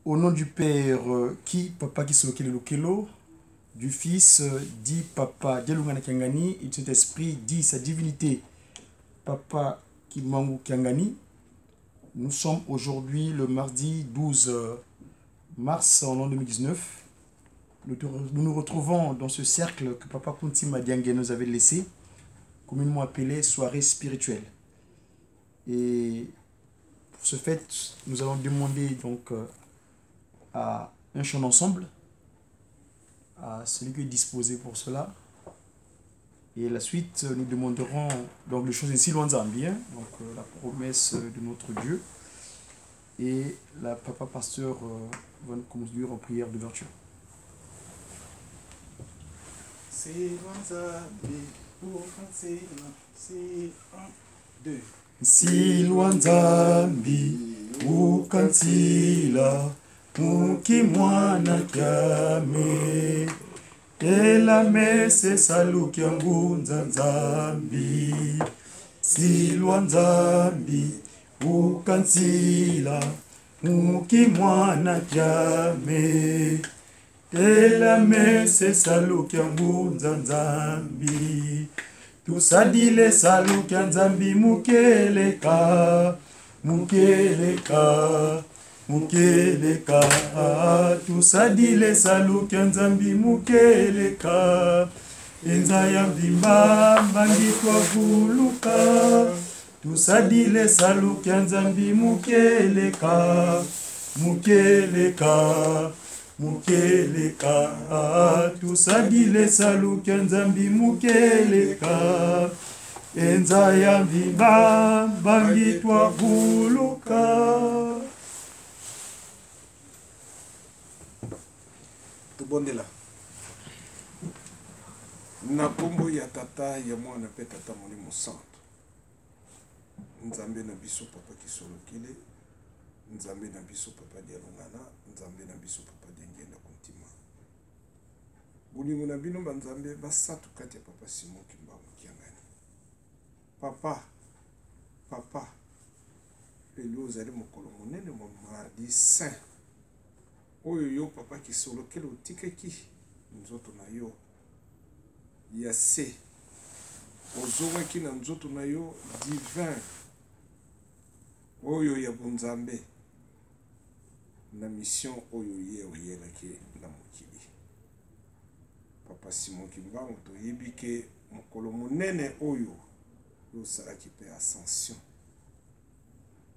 Au nom du Père, qui Papa qui se Lokelo, du Fils, dit Papa Dialungana Kiangani, et de cet esprit, dit sa divinité, Papa Kimangu Kiangani. Nous sommes aujourd'hui le mardi 12 mars en l'an 2019. Nous nous retrouvons dans ce cercle que Papa Kunti Madiangue nous avait laissé, communément appelé soirée spirituelle. Et pour ce fait, nous allons demander donc à un chant d'ensemble, à celui qui est disposé pour cela. Et la suite, nous demanderons donc le chant de Silouan Zambien, donc la promesse de notre Dieu. Et la Papa Pasteur va nous conduire en prière d'ouverture. Silouan Zambien, pour penser, c'est 1, 2. Silouan Zambien, ukansila mukimwana kyame ela mese salukia ngunza nzambi Silouan Nzambi ukansila mukimwana kyame ela mese salukia ngunza nzambi tusadile salukia nzambi mukeleka mukeleka mukeleka tusadile salukia nzambi mukeleka enza ya mbimba mbangitwa vuluka tusadile salukia nzambi mukeleka mukeleka mukeleka tusadile salukia nzambi mukeleka enza ya mbimba mbangitwa vuluka. Tubondela na kombo ya tata ya mwana pe tata molimo santo nzambe na biso papa kisolokile nzambe na biso papa dialungana nzambe na biso papa dengenda kontima bolingo na bino banzambe basatu kati ya papa Simon Kimbangu Kiangani papa lelo ozali mokolo monene mo mardi saint oyo yo papa kisolokele otikaki nzoto na yo ya se ozongaki na nzoto na yo divin oyo ya bunzambe na mission oyo ye oyelaki na mokili papa Simon Kimbangu toyebi ke mokolo monene oyo osalaki mpe ascension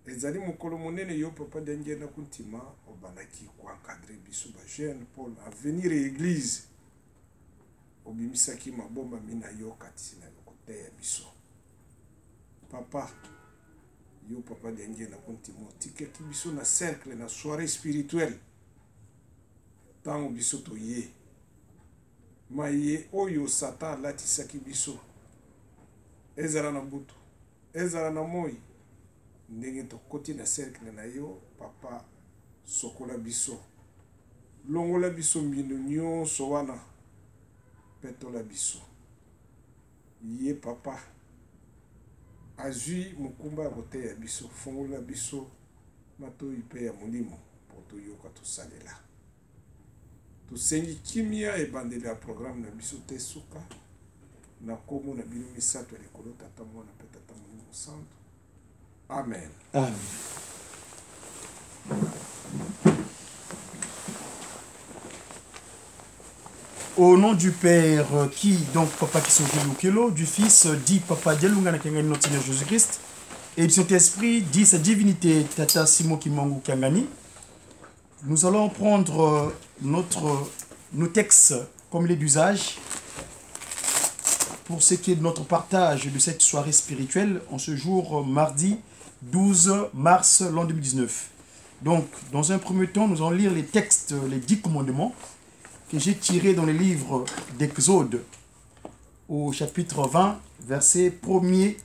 ezali mokolo monene yo papa dengenda kuntima obandaki koencadre biso bajeune pour avenir ya église obimisaki mabomba mina yo kati na koteya biso papa yo papa dengenda kuntima otikaki biso na cercle na soirée spirituelle ntango biso toye maye oyo satan alatisaki biso ezala na butu ezala na moi ndenge tokoti na cercle na yo papa sokola biso longola biso mbino nyonso wana petola biso ye papa azwi mokumba ya koteya biso fongola biso matoi mpe ya molimo mpo toyoka tosalela tosengi kimia ebandeli ya programme na biso te suka na kombo na bino misato ya likolo tata mwana mpe tata molimo santo. Amen. Amen. Au nom du Père, qui donc Papa qui Lokelo, du Fils, dit Papa Dialungana Kiangani, notre Seigneur Jésus-Christ, et du Saint-Esprit, dit sa divinité Tata Simon Kimangu Kiangani, nous allons prendre nos textes comme il est d'usage pour ce qui est de notre partage de cette soirée spirituelle en ce jour mardi 12 mars l'an 2019. Donc, dans un premier temps, nous allons lire les textes, les 10 commandements que j'ai tirés dans les livres d'Exode au chapitre 20, verset 1er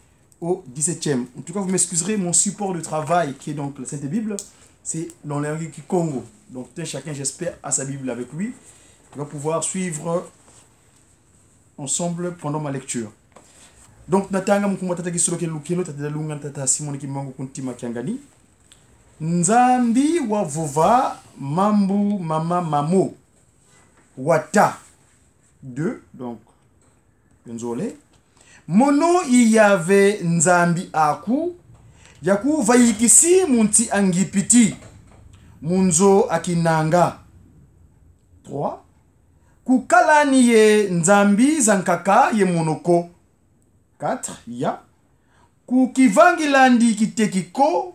au 17e. En tout cas, vous m'excuserez, mon support de travail qui est donc la Sainte Bible, c'est dans la langue Congo. Donc, chacun, j'espère, a sa Bible avec lui. Il va pouvoir suivre ensemble pendant ma lecture. Donc, natanga mkumwa tata kisolo ke lukelo tata lunga tata Simon Kimbangu Kuntima Kiangani. Nzambi wa vuva mambu mama mamo. Wata. 2. Donc, désolé. Mono iyave nzambi aku. Yaku vayikisi munti angipiti. Munzo akinanga. 3. Kukalani ye nzambi zankaka ye monoko. 4. Ya. Kukivangilandi kitekiko.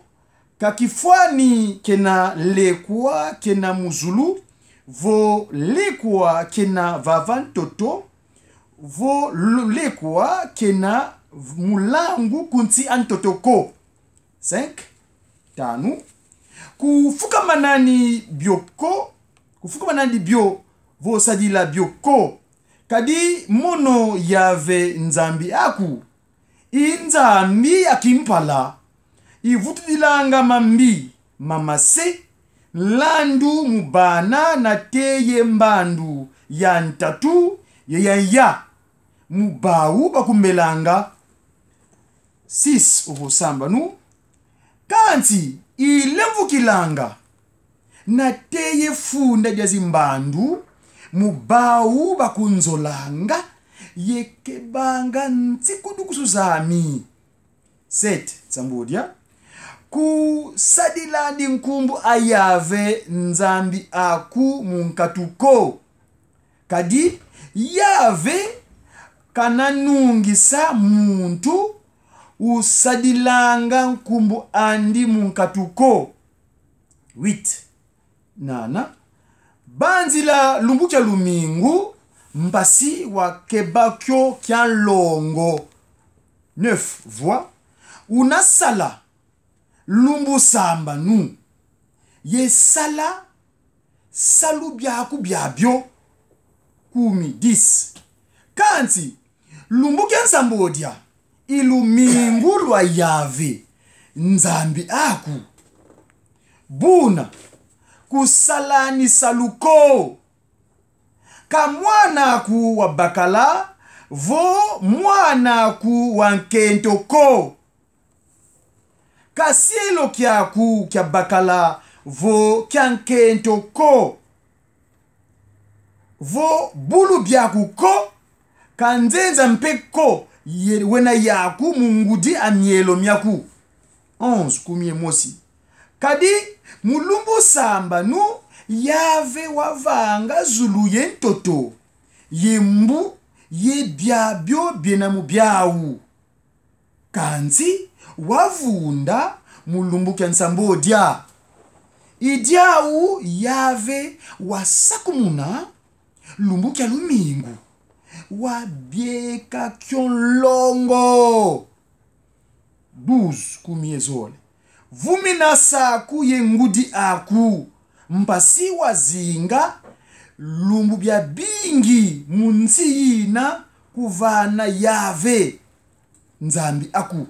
Kakifwani kena lekwa kena muzulu. Vo lekwa kena vavantoto. Vo lekwa kena mulangu kunti antotoko. 5. Tanu. Kufuka manani bioko. Kufuka manani bio. Vo sadila bioko. Kadi mono yave nzambi aku. Inzambi akimpala. Ivutidilanga mambi. Mamase. Landu mubana na teye mbandu. Yantatu. Ya. Mubau bakumbelanga. 6. Uvosamba nu. Kanti ilemvukilanga. Na teye funda jazimbandu. Mubau bakunzolanga. Yekebanga ntikudukusuzami. 7. Zambodia. Kusadilandi nkumbu ayave nzambi aku munkatuko. Kadi yave kananungisa muntu usadilanga nkumbu andi munkatuko. 8. Nana. Banzila lumbukia lumingu mpasi wa kebakyo kya longo. 9. Voix. Unasala lumbu samba nu. Ye sala salu byaku byabyo. 10. Kanti lumbu kya nsambodia ilumingu lwa yave nzambi aku. Buna kusalani saluko. Kamwana ku wa bakala. Vo mwana ku wa nkentoko. Kasielo kiaku kia bakala. Vo kia nkentoko. Vo bulu biaku ko. Kanzenza mpeko. Wena yaku mungudi amielo miaku. 11 kumie mosi. Kadi mulumbu samba nu. Yave wavanga zulu ye ntoto. Ye mbu. Ye biabyo bienamu biawu. Kanzi wavunda mulumbu kia nsambodia. Idiawu yave wasakumuna lumbu kia lumingu. Wabieka kyonlongo. 12 kumiezole. Vumina saku ye ngudi aku. Mpasi wazinga lumbu bya bingi munsi yina kuvana yave nzambi aku.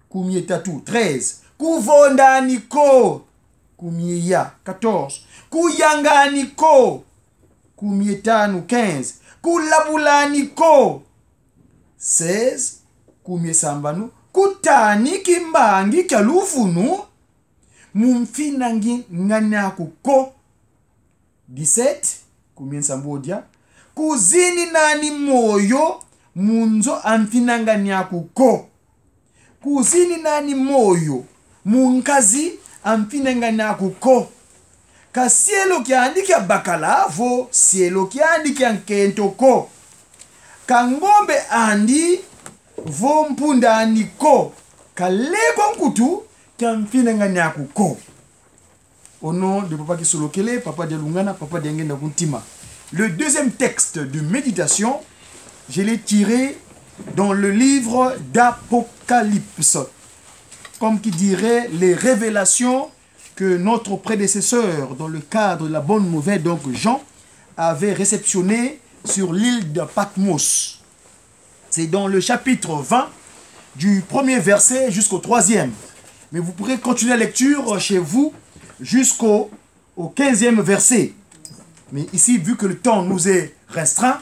Kumie tatu. 13. Kuvonda niko. Kumie ya. 14. Kuyanga niko. Kumie tanu. 15. Kulabula niko. 16. Kumie sambanu. Kutani kimbangi kalufunu. Mumfinangi nganaku ko. 17. Kumie sambodia. Kuzini nani moyo. Munzo amfinanga nyaku ko. Kuzini nani moyo. Munkazi amfinanga nyaku ko. Ka sielo kiandi kia bakala. Vo sielo kiandi kia nkento ko. Ka ngombe andi. Vo mpunda andi ko. Ka lego nkutu. Kia mfinanga nyaku ko. Au nom de Papa Kisolokele, Papa Delungana, Papa Dengenda Kuntima. Le deuxième texte de méditation, je l'ai tiré dans le livre d'Apocalypse. Comme qui dirait les révélations que notre prédécesseur, dans le cadre de la bonne nouvelle, donc Jean, avait réceptionnées sur l'île de Patmos. C'est dans le chapitre 20, du premier verset jusqu'au 3e. Mais vous pourrez continuer la lecture chez vous jusqu'au 15e verset. Mais ici, vu que le temps nous est restreint,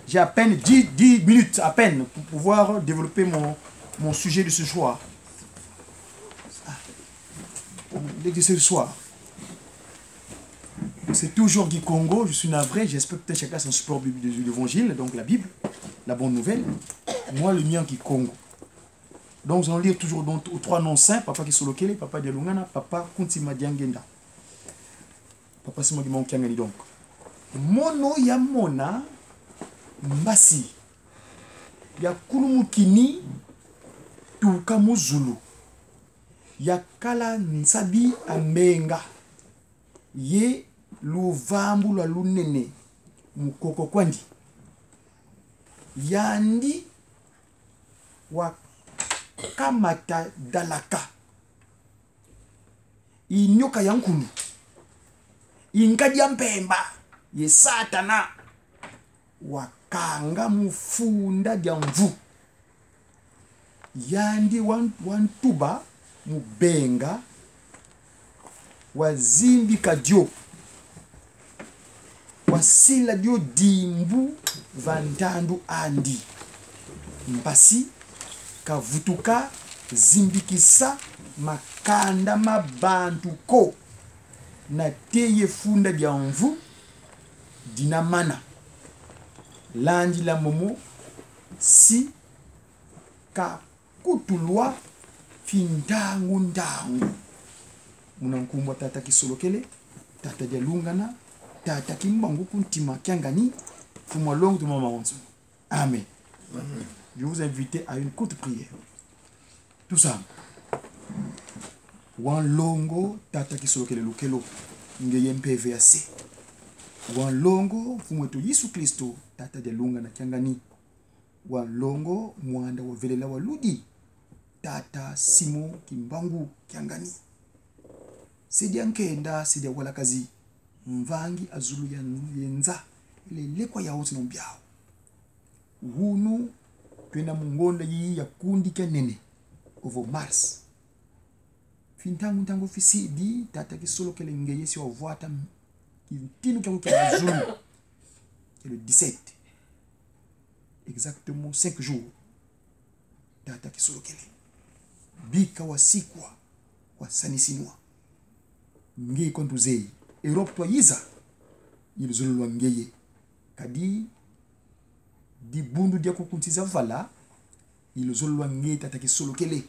j'ai à peine 10 minutes à peine pour pouvoir développer mon sujet de ce soir. l'église ce soir. C'est toujours Guy Congo, je suis navré, j'espère que chacun son support biblique de l'évangile, donc la Bible, la bonne nouvelle. Moi, le mien Guy Congo. Donc, nous allons lire toujours donc, aux 3 noms saints, Papa Kisolokele, Papa Dialungana, Papa Kuntima Diangenda. Papa Simo Gimon Kiangani donc. Mono ya mona mbasi. Ya kulumukini tukamu Zulu. Ya kala nsabi ambenga. Ye luvambu la lunene mukoko kwandi. Yandi wa kamata dalaka. Inyoka yankulu. Inkadi ya mpemba. Ye satana. Wakanga mufunda dia mvu. Yandi wantuba mubenga. Wazimbi kadio. Wasila dio dimbu vandandu andi. Mbasi kavutuka zimbikisa makanda mabantuko na teye funda dia mvu dinamana landi la momo si ka kutulwa findangu ndangu munankumbwa tata Kisolokele, tata Dialungana, tata Kimbangu Kuntima Kiangani, Fumwa Longue de Maman. Amen. Amen. Je vous invite à une courte prière. Tout ça. Wan longo tata Kisolokele lukelo ngeyem PVAC. Wan longo fumweto Yesu Kristo tata Dialungana Kiangani. Wan longo mwanda wa velela waludi tata Simo Kimbangu Kiangani. Sidi ankenda sidi wala kazi mvangi azulu yenza ile lekwa ya hosi nombyao hunu twenda mungonda yi ya kundi kenene ovo Mars fintangu ntango fisidi tata Kisolokele ngeye si ovwata kitinu kyangu kya azulu qui est le 17 exactement 5 jours tata Kisolokele bika wasikwa wasanisinwa ngeye kontuzei Europe to yiza ilizulwa ngeye kadi di bundu dia kukuntiza vala ilizulwa ngeye tata Kisolokele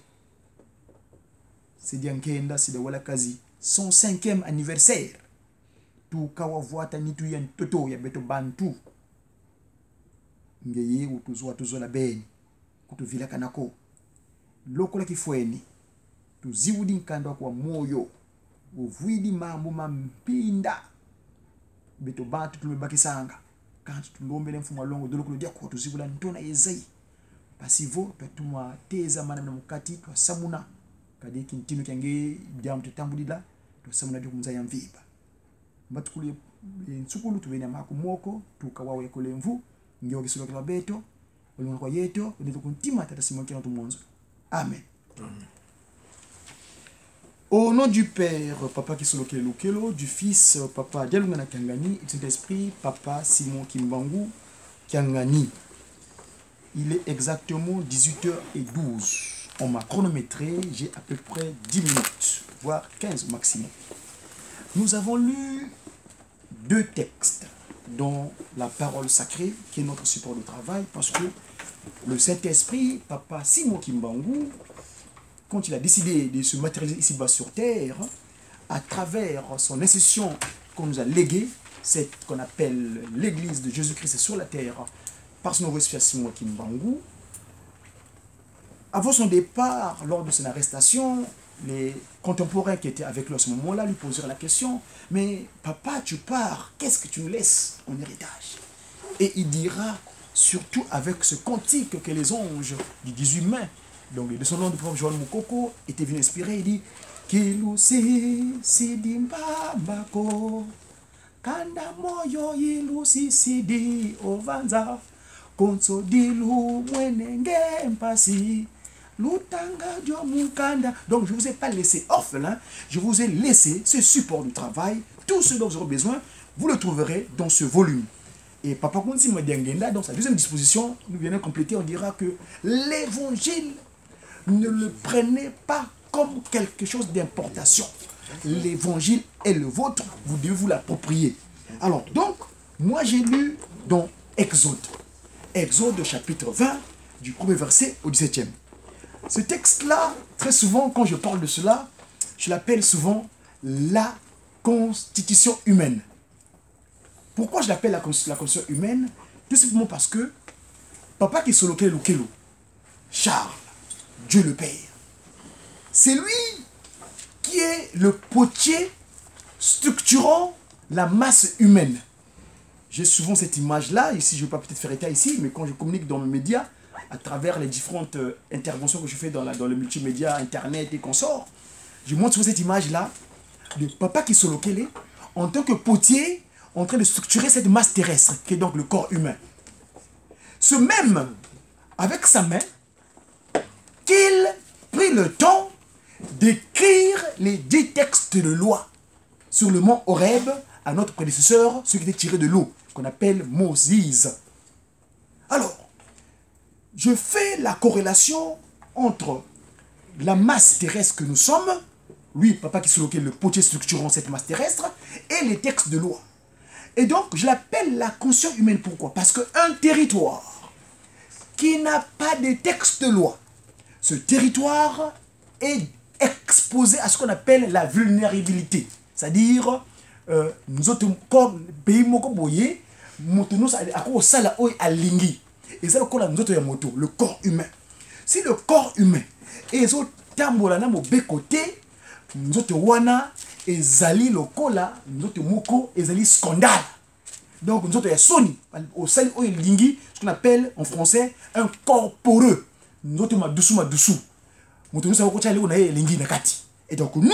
c'est diankenda c'est de wala kazi son 5e anniversaire tu kawavwata nitu ya toto ya beto bantu ngeye utuzwa tuzola beni kutuvila kanako lokola kifweni tuziwudi nkanda kwa moyo uvuidi mambo mampinda beto bantu tumebakisanga kantu tulombele mfumo longo dolo kulodia kwa tuzibula ntona ezai pasivo twatuma teza mana na mukati twa samuna kadi kintino kyange diam tutambulila twa samuna dio kumza ya mviba mbatukuli nsukulu tubena makumoko tukawawe kule mvu ngio Kisolokele beto olunga kwa yeto ndito kuntima tata Simo Kiangani tumonzo. Amen. Amen. Au nom du Père, Papa Kisolokele Lukelo, du Fils, Papa Dialungana Kiangani, et du Saint-Esprit, Papa Simon Kimbangu Kiangani. Il est exactement 18h12. On m'a chronométré, j'ai à peu près 10 minutes, voire 15 maximum. Nous avons lu 2 textes, dont la parole sacrée, qui est notre support de travail, parce que le Saint-Esprit, Papa Simon Kimbangu, quand il a décidé de se matérialiser ici-bas sur terre, à travers son institution qu'on nous a léguée, c'est ce qu'on appelle l'Église de Jésus-Christ sur la terre, par son nouveau Simon Kimbangu, avant son départ, lors de son arrestation, les contemporains qui étaient avec lui à ce moment-là lui posèrent la question, mais papa, tu pars, qu'est-ce que tu nous laisses en héritage? Et il dira, surtout avec ce cantique que les anges du 18 mai, donc le descendant du prophète Joël Mukoko, était venu inspirer, il dit Kilusi sidimba bako kanda moyo ilusi sidi ovanza konso dilu mwenenge mpasi lutanga dio mukanda. Donc je ne vous ai pas laissé orphelin, je vous ai laissé ce support du travail. Tout ce dont vous aurez besoin, vous le trouverez dans ce volume. Et Papa Kuntima Diangenda, dans sa deuxième disposition, nous venons compléter, on dira que l'évangile ne le prenez pas comme quelque chose d'importation. L'évangile est le vôtre, vous devez vous l'approprier. Alors, donc, moi j'ai lu dans Exode. Exode chapitre 20, du 1er verset au 17e. Ce texte-là, très souvent, quand je parle de cela, je l'appelle souvent la constitution humaine. Pourquoi je l'appelle la constitution humaine? Tout simplement parce que Papa qui solo kelo kelo, Charles, Dieu le Père, c'est lui qui est le potier structurant la masse humaine. J'ai souvent cette image-là, ici je ne vais pas peut-être faire état ici, mais quand je communique dans mes médias, à travers les différentes interventions que je fais dans le multimédia, Internet et consorts, je montre souvent cette image-là de Papa qui solo kelo en tant que potier, en train de structurer cette masse terrestre, qui est donc le corps humain. Ce même, avec sa main, qu'il prit le temps d'écrire les 10 textes de loi sur le mont Horeb à notre prédécesseur, ceux qui étaient tirés de l'eau, qu'on appelle Moïse. Alors, je fais la corrélation entre la masse terrestre que nous sommes, lui, Papa qui est le potier structurant cette masse terrestre, et les textes de loi. Et donc, je l'appelle la conscience humaine. Pourquoi? Parce qu'un territoire qui n'a pas de texte de loi, ce territoire est exposé à ce qu'on appelle la vulnérabilité. C'est-à-dire, nous autres, comme pays mokoboye, nous sommes alingi. Et c'est le corps humain. Si le corps humain est au tambolana mo côté, nous autres wana ezali lokola, nous autres moko ezali scandale. Donc nous autres soni au sali o lingi, ce qu'on appelle en français un corporeux. Nous autres madoussou. Nous savons qu'on a lingi nakati. Et donc nous,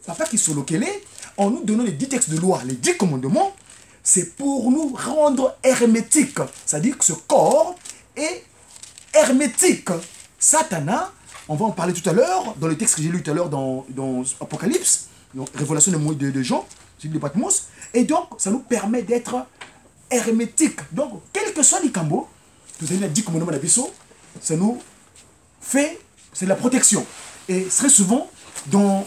Papa qui sont localisés, en nous donnant les 10 textes de loi, les 10 commandements, c'est pour nous rendre hermétiques. C'est-à-dire que ce corps est hermétique. Satana, on va en parler tout à l'heure, dans le texte que j'ai lu tout à l'heure dans Apocalypse, donc Révélation de Jean, de Patmos, et donc ça nous permet d'être hermétiques. Donc, quel que soit les cambos, vous avez dit comme ça nous fait, c'est de la protection. Et très souvent, dans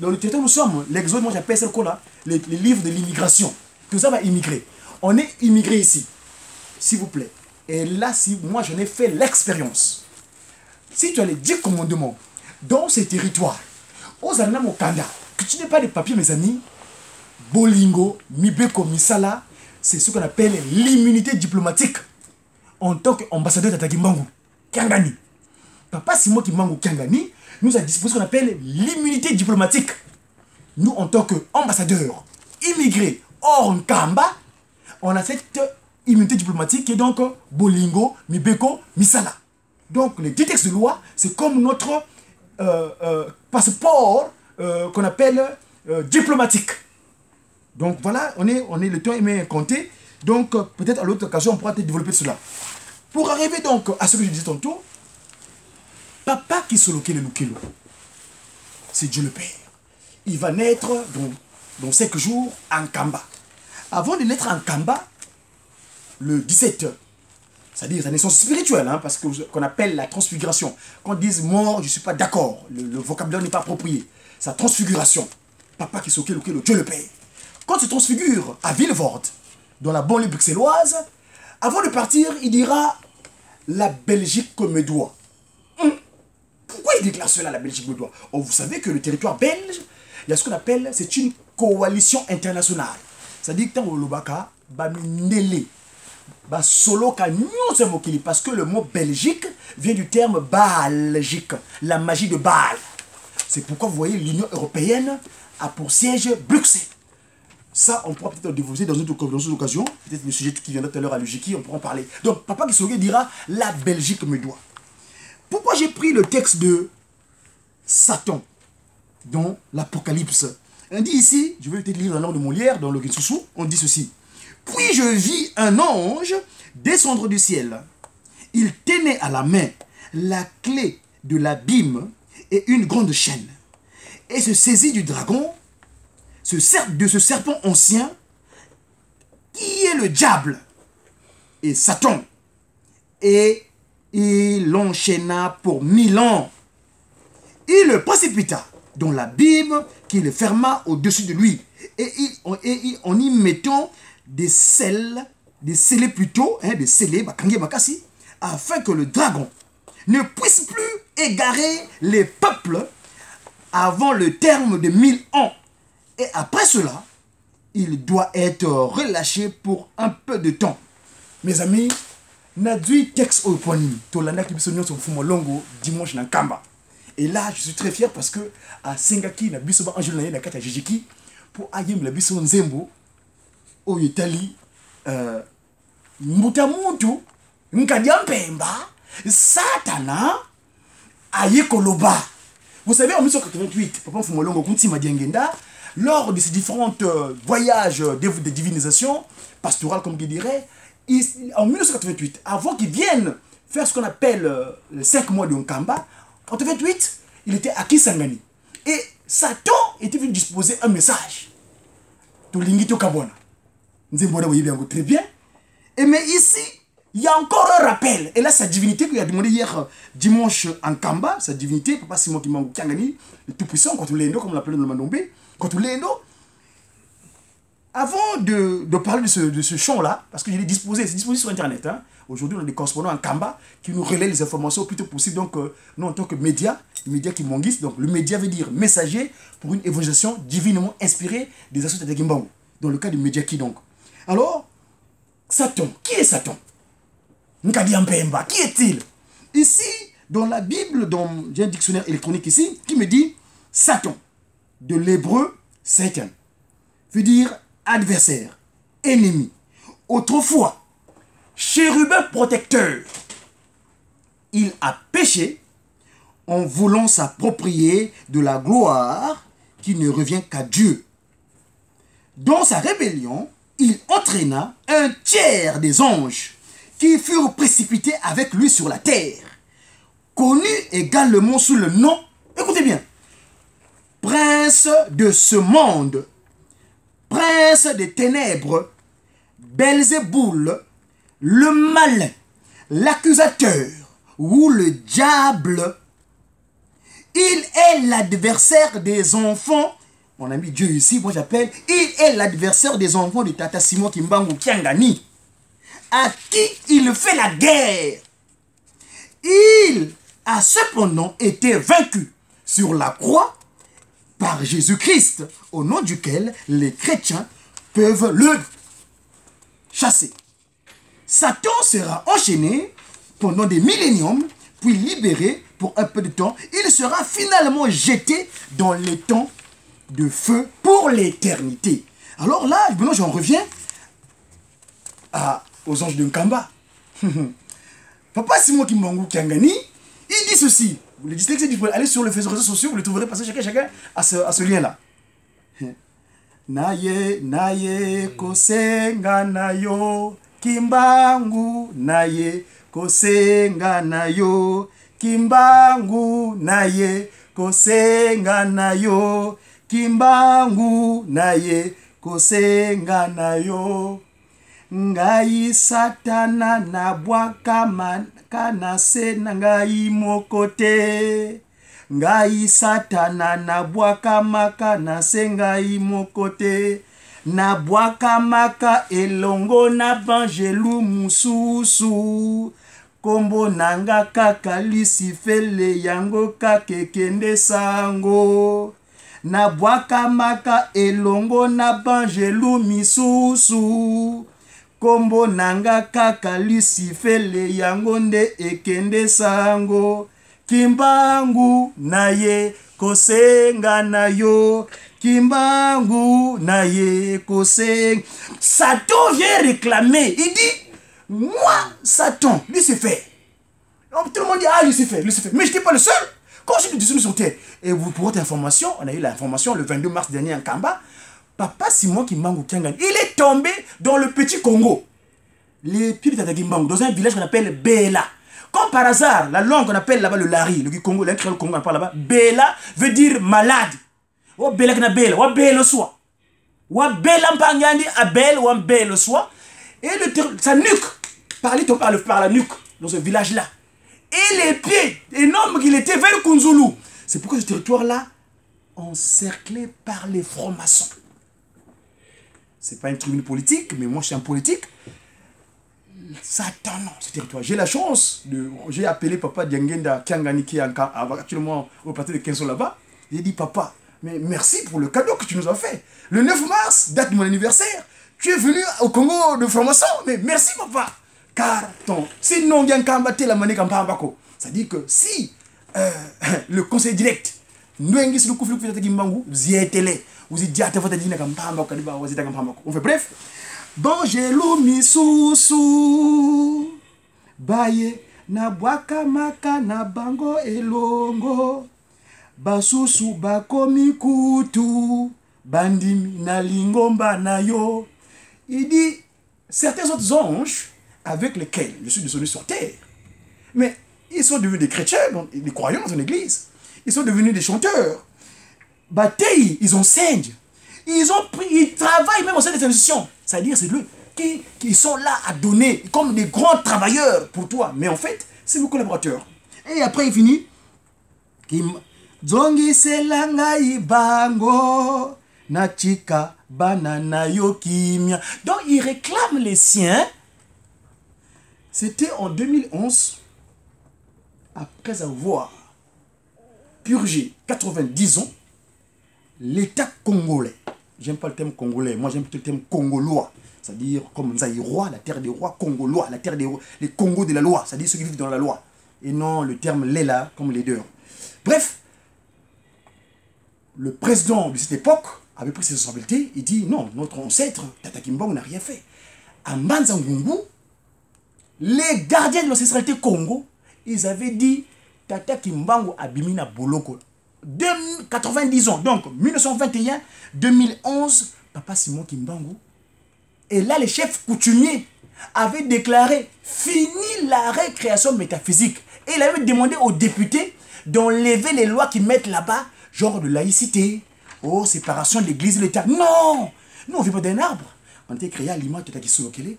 le territoire où nous sommes, l'Exode, moi j'appelle ça là, les livres de l'immigration. Tout ça va immigrer. On est immigré ici, s'il vous plaît. Et là, si moi j'en ai fait l'expérience, si tu as les 10 commandements dans ces territoires, aux Anam Okanda, que tu n'aies pas de papiers, mes amis, Bolingo, Mibeko, Misala, c'est ce qu'on appelle l'immunité diplomatique en tant qu'ambassadeur d'Ataki Mbangu, Kiangani. Papa Simon Kimbangu Kiangani nous a disposé ce qu'on appelle l'immunité diplomatique. Nous, en tant qu'ambassadeurs immigrés hors Nkamba, on a cette immunité diplomatique qui est donc Bolingo, Mibeko, Misala. Donc, les 10 textes de loi, c'est comme notre passeport qu'on appelle diplomatique. Donc, voilà, on est le temps est compté. Donc, peut-être à l'autre occasion, on pourra peut-être développer cela. Pour arriver donc à ce que je disais tantôt, Papa qui se loquait le Lukelo, c'est Dieu le Père. Il va naître dans 5 jours en Kamba. Avant de naître en Kamba, le 17, c'est-à-dire sa naissance spirituelle, hein, parce qu'on appelle la transfiguration. Quand on dit mort, je ne suis pas d'accord, le vocabulaire n'est pas approprié. Sa transfiguration. Papa qui se loquait le Dieu le Père. Quand il se transfigure à Vilvoorde, dans la banlieue bruxelloise, avant de partir, il dira « La Belgique me doit ». Pourquoi il déclare cela, la Belgique me doit? Oh, vous savez que le territoire belge, il y a ce qu'on appelle, c'est une coalition internationale. C'est-à-dire que dans le Lobaka, parce que le mot Belgique vient du terme Baalgique, la magie de Baal. C'est pourquoi vous voyez l'Union européenne a pour siège Bruxelles. Ça, on pourra peut-être développer dans une autre occasion. Peut-être le sujet qui viendra tout à l'heure à Lugiki, on pourra en parler. Donc, Papa Kisoge dira « La Belgique me doit ». Pourquoi j'ai pris le texte de Satan dans l'Apocalypse? On dit ici, je vais peut-être lire dans la langue de Molière, dans le Ginsusu, on dit ceci. « Puis je vis un ange descendre du ciel. Il tenait à la main la clé de l'abîme et une grande chaîne. Et se saisit du dragon, de ce serpent ancien, qui est le diable et Satan. Et il l'enchaîna pour 1000 ans. Il le précipita dans l'abîme qu'il ferma au-dessus de lui. Et en y mettant des scellés plutôt, des scellés, afin que le dragon ne puisse plus égarer les peuples avant le terme de 1000 ans. Et après cela, il doit être relâché pour un peu de temps. Mes amis, Nadui texte au point Tolanda qui sont sur Fumolongo dimanche dans Kamba. Et là, je suis très fier parce que à Sengaki, na bisoba Angela na kata Jijiki pour ayem la biso nzembo au Italie Mbutamuntu Nkadiampemba Satana Ayekoloba. Vous savez, en 1988, Papa Fumolongo Kuntima Diengenda, lors de ces différents voyages de divinisation pastorale, comme il dirait, en 1988, avant qu'ils viennent faire ce qu'on appelle les 5 mois de Nkamba, en 1988, il était à Kisangani. Et Satan était venu disposer un message. Tolingito Kabona. Nzemboda, vous voyez bien, très bien. Et mais ici, il y a encore un rappel. Et là, sa divinité qu'il a demandé hier dimanche en Kamba, sa divinité, Papa Simon Kimangou Kiangani, le tout-puissant, contre l'Endo, comme on l'appelle dans le Mandombe, contre l'Endo. Avant de parler de ce chant-là, parce que je l'ai disposé, c'est disposé sur Internet. Hein. Aujourd'hui, on a des correspondants en Kamba qui nous relaient les informations au plus tôt possible. Donc, nous, en tant que média qui manguissent, donc le média veut dire messager pour une évangélisation divinement inspirée des actions de Gimbangu. Dans le cas du média qui donc. Alors, Satan, qui est Satan? Nkadiampemba, qui est-il? Ici, dans la Bible, j'ai un dictionnaire électronique ici, qui me dit Satan, de l'hébreu Satan, veut dire adversaire, ennemi. Autrefois, chérubin protecteur. Il a péché en voulant s'approprier de la gloire qui ne revient qu'à Dieu. Dans sa rébellion, il entraîna un tiers des anges qui furent précipités avec lui sur la terre, connu également sous le nom, écoutez bien, prince de ce monde, prince des ténèbres, Belzéboul, le malin, l'accusateur ou le diable. Il est l'adversaire des enfants. On a mis Dieu ici, moi j'appelle, il est l'adversaire des enfants de Tata Simon Kimbangu Kiangani, à qui il fait la guerre. Il a cependant été vaincu sur la croix par Jésus-Christ, au nom duquel les chrétiens peuvent le chasser. Satan sera enchaîné pendant des milléniums, puis libéré pour un peu de temps. Il sera finalement jeté dans les temps de feu pour l'éternité. Alors là, maintenant j'en reviens aux anges de Nkamba. Papa Simon Kimbangu Kiangani, il dit ceci. Vous les dyslexiques, vous pouvez aller sur les réseaux sociaux, vous les trouverez passer chacun à ce lien-là. Naye kosenga nayo Kimbangu, naye kosenga nayo Kimbangu, naye kosenga nayo Kimbangu, naye kosenga nayo. Ngai Satana na bwaka kana se na ngai mokote. Ngai Satana na bwaka maka na se ngai mokote. Na bwaka maka elongo na banjelu mususu. Kombo nanga kaka lisifele yango kakekende sango. Na bwaka maka elongo na banjelu misusu. Kombo nanga kaka lisifele yango nde ekende sango. Kimbangu naye kosenga nayo. Kimbangu naye kosenga. Satan vient réclamer. Il dit, moi, Satan, Lucifer. Tout le monde dit, ah, Lucifer. Mais je n'étais pas le seul. Quand je suis descendu sur terre, et vous, pour votre information, on a eu l'information le 22 mars dernier en Kamba, Papa Simon Kimbangu Kiangani, il est tombé dans le petit Congo, les pieds de Tata Kimbangu, dans un village qu'on appelle Bela. Comme par hasard, la langue qu'on appelle là-bas le Lari, le Congo, l'incréole Congo, on parle là-bas, Bela veut dire malade. Ou Bela kana Bela, ou Bela soit. Ou Bela mpangandi, Abel, ou Bela soit. Et sa nuque, on parle par la nuque, dans ce village-là. Et les pieds énormes qu'il était vers Kunzulu. C'est pourquoi ce territoire-là, encerclé par les francs-maçons. C'est pas une tribune politique, mais moi je suis un politique. Satan, non, ce territoire. J'ai la chance, j'ai appelé papa Diangenda Kiangani qui est actuellement au parti de 15 ans là-bas. J'ai dit, papa, mais merci pour le cadeau que tu nous as fait. Le 9 mars, date de mon anniversaire, tu es venu au Congo de franc-maçon, mais merci papa. Car sinon, il y a un combatté la manée Kampambako. Ça dit que si le conseil direct, nous avons dit on fait bref. Bangelo misusu baye na bwaka maka na bango elongo basusu bakomi kutu bandimi na lingomba na yo. Il dit certains autres anges avec lesquels je suis descendu sur terre, mais ils sont devenus des chrétiens, des croyants dans une église. Ils sont devenus des chanteurs. Bataille, ils enseignent. Ils travaillent même au sein des institutions. C'est-à-dire, c'est eux qui sont là à donner comme des grands travailleurs pour toi. Mais en fait, c'est vos collaborateurs. Et après, il finit. Zongi selanga ibango nachika banana yokimia. Donc, il réclame les siens. C'était en 2011, après avoir purgé 90 ans, l'État congolais, j'aime pas le terme congolais, moi j'aime plutôt le terme congolois, c'est-à-dire comme Zaïrois, la terre des rois, congolois, la terre des rois, les Congos de la loi, c'est-à-dire ceux qui vivent dans la loi, et non le terme Lela comme leader. Bref, le président de cette époque avait pris ses responsabilités, il dit non, notre ancêtre, Tata Kimbang n'a rien fait. À Mbanzangungu, les gardiens de l'ancestralité Congo, ils avaient dit Tata Kimbangu Abimina Boloko. 90 ans, donc 1921, 2011, Papa Simon Kimbangu. Et là, les chefs coutumiers avaient déclaré fini la récréation métaphysique. Et il avait demandé aux députés d'enlever les lois qui mettent là-bas, genre de laïcité, séparation de l'église et de l'État. Non, nous on ne vit pas d'un arbre. On était créé à l'image de Takisokele,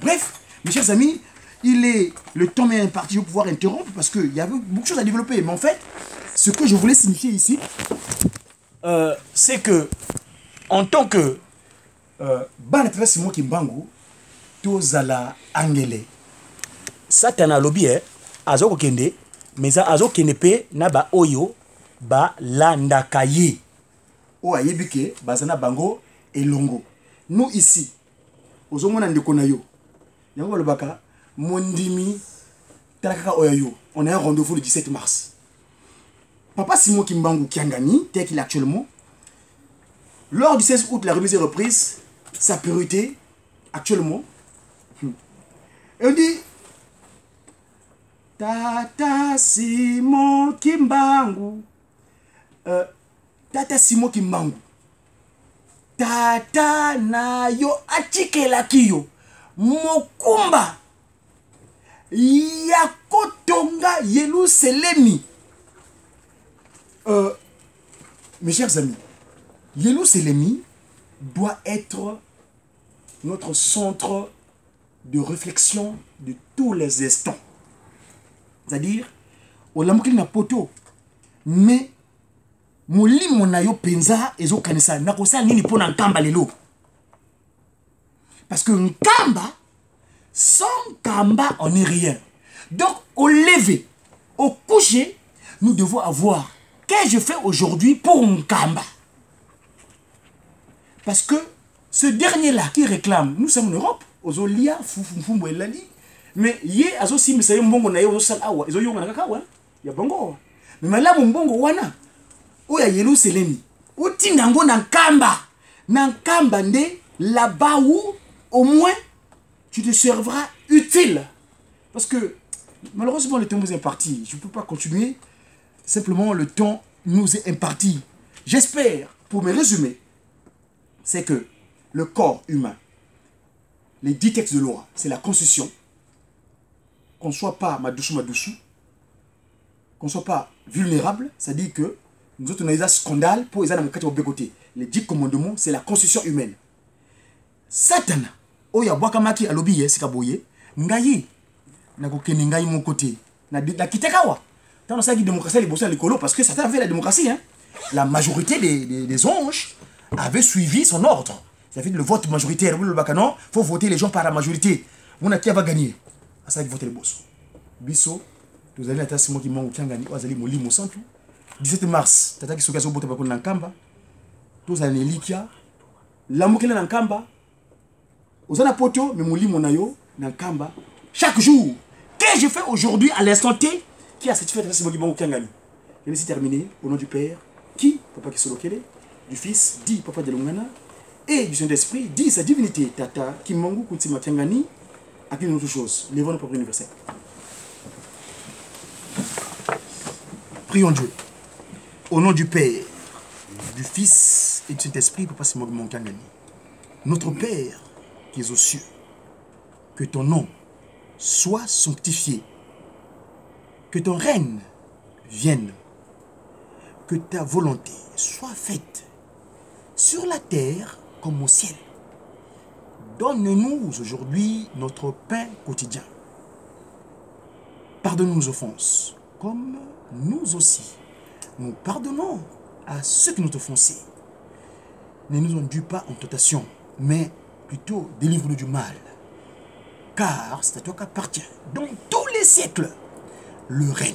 bref, mes chers amis, le temps m'est imparti, je vais pouvoir interrompre parce qu'il y avait beaucoup de choses à développer. Mais en fait, ce que je voulais signifier ici, c'est que, en tant que Banatala Simon Kimbangu, Tozala Angele, Satana Lobby, Azoko Kende, mais Azoko Kenepe, Naba Oyo, Ba Landakaye, Oayebike, Bazana Bango et Longo. Nous ici, aux Omona Ndekonayo, Yango Lobaka, Mondimi, Talakaka Oyayo. On a un rendez-vous le 17 mars. Papa Simon Kimbangu Kiangani, tel qu'il est actuellement, lors du 16 août, la remise est reprise, sa priorité, actuellement. Et on dit, Tata Simon Kimbangu, Tata Simon Kimbangu, Tata na yo atike la kiyo, Mokumba, Yakotonga Yelu Selemi. Mes chers amis, Yelu Selemi doit être notre centre de réflexion de tous les instants. C'est-à-dire, au lamukili na poto, mais molimo na yo penza ezo kanisa na kosa nini pona nkamba lelo. Parce que nkamba, sans Kamba, on n'est rien. Donc, au lever, au coucher, nous devons avoir qu'est-ce que je fais aujourd'hui pour Nkamba. Parce que ce dernier-là qui réclame, nous sommes en Europe, aux Olia, Foufou et Lali, mais hier, à Zosim, mais c'est un bon naïo au Salawa, ils ont eu un cacahuète, il y a bongo. Mais là, mon bongo, wana, où y a Yelou Seleni, où Tinango Nankamba, Nankamba, là-bas où, au moins, tu te serviras utile. Parce que, malheureusement, le temps nous est imparti. Je ne peux pas continuer. Simplement, le temps nous est imparti. J'espère, pour me résumer, c'est que le corps humain, les 10 textes de loi, c'est la Constitution. Qu'on ne soit pas madouchou, qu'on ne soit pas vulnérable, ça dit que nous autres, on a des scandales pour les animaux de côté. Les 10 commandements, c'est la Constitution humaine. Satan, oya bwakamaki alobi c'est kaboye, ngayi, na kokene ngayi mon côté, na kitekawa. Tant on sait que la démocratie est les l'écolo parce que Satan avait la démocratie. Hein. La majorité des anges avaient suivi son ordre. Ça fait le vote majoritaire. Il faut voter les gens par la majorité. On a qui va gagner. À ça, il vote les boss. Bisso, vous allez à c'est moi qui manque qui a gagné. Vous allez molli mon sang. 17 mars, tata qui s'occupe de voter pour Nankamba. Tous allez likia. L'amour qui est dans Nankamba. Vous allez poto, mais molli mon ayo Nankamba. Chaque jour, qu'est-ce que je fais aujourd'hui à l'instant T qui a satisfait c'est moi qui manque qui a gagné. Je vais terminer au nom du Père, qui, papa qui Solokele, du Fils, dit papa de Lungana, et du Saint-Esprit, dit sa divinité, tata, qui mangu Kuntima Tiangani, à une autre chose. Lèvons nos propres universels. Prions Dieu. Au nom du Père, du Fils et du Saint-Esprit, papa c'est moi qui manque Tiangani. Notre Père qui est aux cieux, que ton nom soit sanctifié, que ton règne vienne, que ta volonté soit faite sur la terre comme au ciel. Donne-nous aujourd'hui notre pain quotidien. Pardonne-nous nos offenses, comme nous aussi, nous pardonnons à ceux qui nous ont offensés. Ne nous induis pas en tentation, mais plutôt délivre-nous du mal. Car c'est à toi qu'appartient, dans tous les siècles, le règne,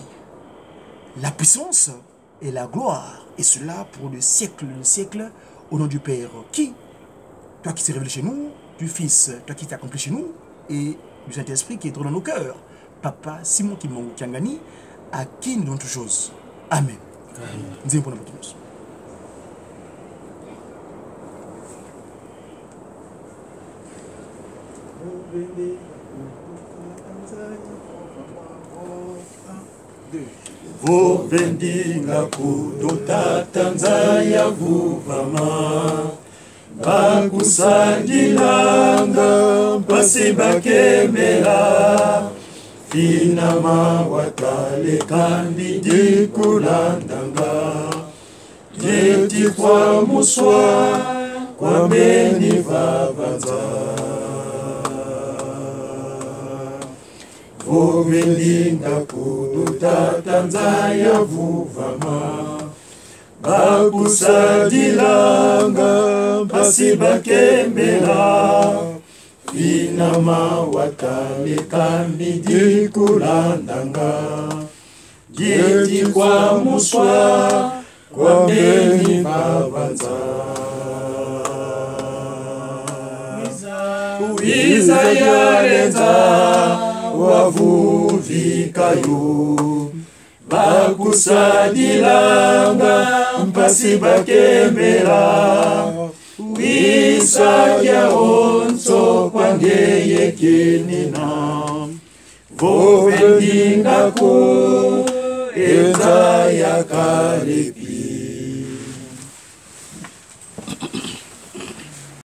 la puissance et la gloire, et cela pour le siècle, au nom du Père, qui, toi qui t'es révélé chez nous, du Fils, toi qui t'es accompli chez nous, et du Saint-Esprit qui est dans nos cœurs. Papa, Simon qui manque Kiangani, à qui nous donnons toutes choses. Amen. Nous pour nous. Vovendinga kudota Tanzania vuvama bakusangilanga mpasi bakemela finama watale kandi dikulandanga jeti kwa muswa kwa beni vavanza Vovendinga kuduta Tanzania vuvama bakusadilanga mpasi bakembela finama watale kamidi kulandanga jeti kwa muswa kwa beni babanza Uiza yarenza wavuvikayo bakusadilanga mpasi bakembela wisakya onso kwangeye kenina vovendingaku enza yakalepi